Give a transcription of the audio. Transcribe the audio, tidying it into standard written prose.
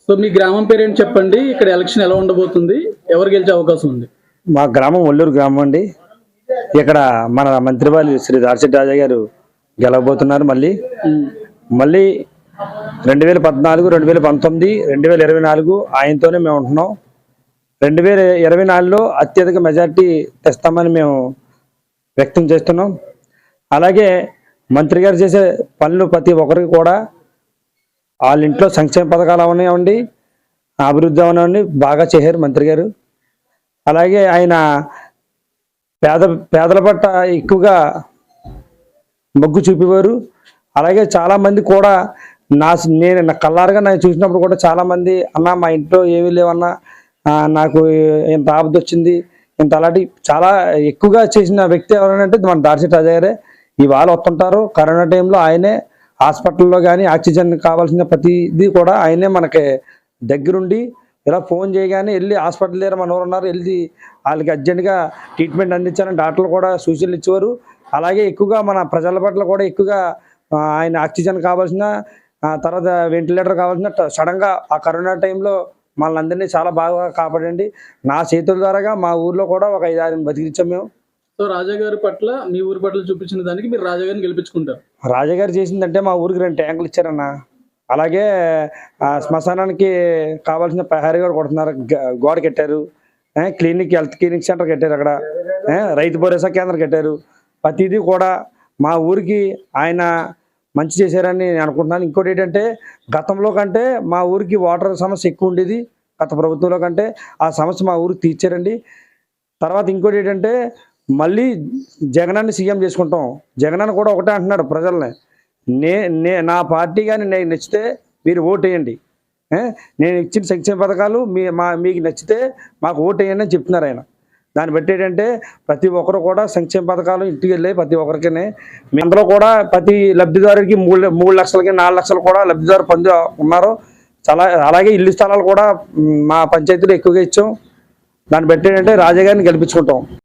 So మీ గ్రామం పేరేంటి చెప్పండి? ఇక్కడ ఎలక్షన్ ఎలా ఉండబోతుంది? ఎవరు గెలిచే అవకాశం ఉంది? మా గ్రామం ఒల్లూరు గ్రామం అండి. ఇక్కడ మన మంత్రివర్యులు శ్రీ దాడిశెట్టి రాజా గారు గెలవబోతున్నారు. మళ్ళీ 2014, 2019, 2024 ఆయనతోనే మేము ఉంటున్నాం. 2024లో అత్యధిక మెజార్టీ తెస్తామని మేము వ్యక్తం చేస్తున్నాం. అలాగే మంత్రి గారు చేసే పనులు ప్రతి ఒక్కరికి కూడా వాళ్ళ ఇంట్లో సంక్షేమ పథకాలు అవనివ్వండి, అభివృద్ధి అవనివ్వండి బాగా చేశారు మంత్రి గారు. అలాగే ఆయన పేదల పట్ల ఎక్కువగా మొగ్గు చూపేవారు. అలాగే చాలామంది కూడా నేను నా కళ్ళారుగా నేను చూసినప్పుడు కూడా చాలామంది అన్న మా ఇంట్లో ఏమీ లేవన్నా, నాకు ఇంత ఆపద వచ్చింది, ఇంత అలాంటి చాలా ఎక్కువగా చేసిన వ్యక్తి ఎవరంటే మన దాడిశెట్టి రాజా గారే. ఇవాళ వస్తుంటారు. కరోనా టైంలో ఆయనే హాస్పిటల్లో కానీ ఆక్సిజన్ కావాల్సిన ప్రతిదీ కూడా ఆయనే మనకి దగ్గరుండి ఇలా ఫోన్ చేయగానే వెళ్ళి హాస్పిటల్ దగ్గర మన ఉన్నారు వెళ్ళి వాళ్ళకి అర్జెంటుగా ట్రీట్మెంట్ అందించాలని డాక్టర్లు కూడా సూచనలు ఇచ్చేవారు. అలాగే ఎక్కువగా మన ప్రజల పట్ల కూడా ఎక్కువగా ఆయన ఆక్సిజన్ కావాల్సిన తర్వాత వెంటిలేటర్ కావాల్సిన సడన్గా ఆ కరోనా టైంలో మనల్ని అందరినీ చాలా బాగా కాపాడండి. నా చేతుల ద్వారాగా మా ఊర్లో కూడా ఒక 5-6 బతికించాం మేము. సో రాజా గారి పట్ల మీ ఊరి పట్ల చూపించిన దానికి మీరు రాజా గారిని గెలిపించుకుంటారు. రాజా గారు చేసిందంటే మా ఊరికి 2 ట్యాంకులు ఇచ్చారన్న. అలాగే శ్మశానానికి కావాల్సిన ప్రహారీ కూడా కొడుతున్నారు, గోడ కట్టారు, క్లినిక్ హెల్త్ క్లినిక్ సెంటర్ కట్టారు, అక్కడ రైతు భరోసా కేంద్రం కట్టారు. ప్రతిదీ కూడా మా ఊరికి ఆయన మంచి చేశారని నేను అనుకుంటున్నాను. ఇంకోటి ఏంటంటే గతంలో కంటే మా ఊరికి వాటర్ సమస్య ఎక్కువ ఉండేది. గత ప్రభుత్వంలో కంటే ఆ సమస్య మా ఊరికి తీర్చారండి. తర్వాత ఇంకోటి ఏంటంటే మళ్ళీ జగనాన్ని సీఎం చేసుకుంటాం. జగనన్న కూడా ఒకటే అంటున్నాడు ప్రజల్ని, నా పార్టీ కానీ నేను నచ్చితే మీరు ఓటు వేయండి, నేను ఇచ్చిన సంక్షేమ పథకాలు మీకు నచ్చితే మాకు ఓటు వేయండి అని చెప్తున్నారు ఆయన. దాన్ని బట్టి ఏంటంటే ప్రతి ఒక్కరు కూడా సంక్షేమ పథకాలు ఇంటికి వెళ్ళి ప్రతి ఒక్కరికి మీ అందులో కూడా ప్రతి లబ్ధిదారుడికి 3 లక్షలకి 4 లక్షలు కూడా లబ్ధిదారు పొంది ఉన్నారు. అలాగే ఇల్లు స్థలాలు కూడా మా పంచాయతీలో ఎక్కువగా ఇచ్చాం. దాన్ని బట్టి ఏంటంటే రాజా గారిని గెలిపించుకుంటాం.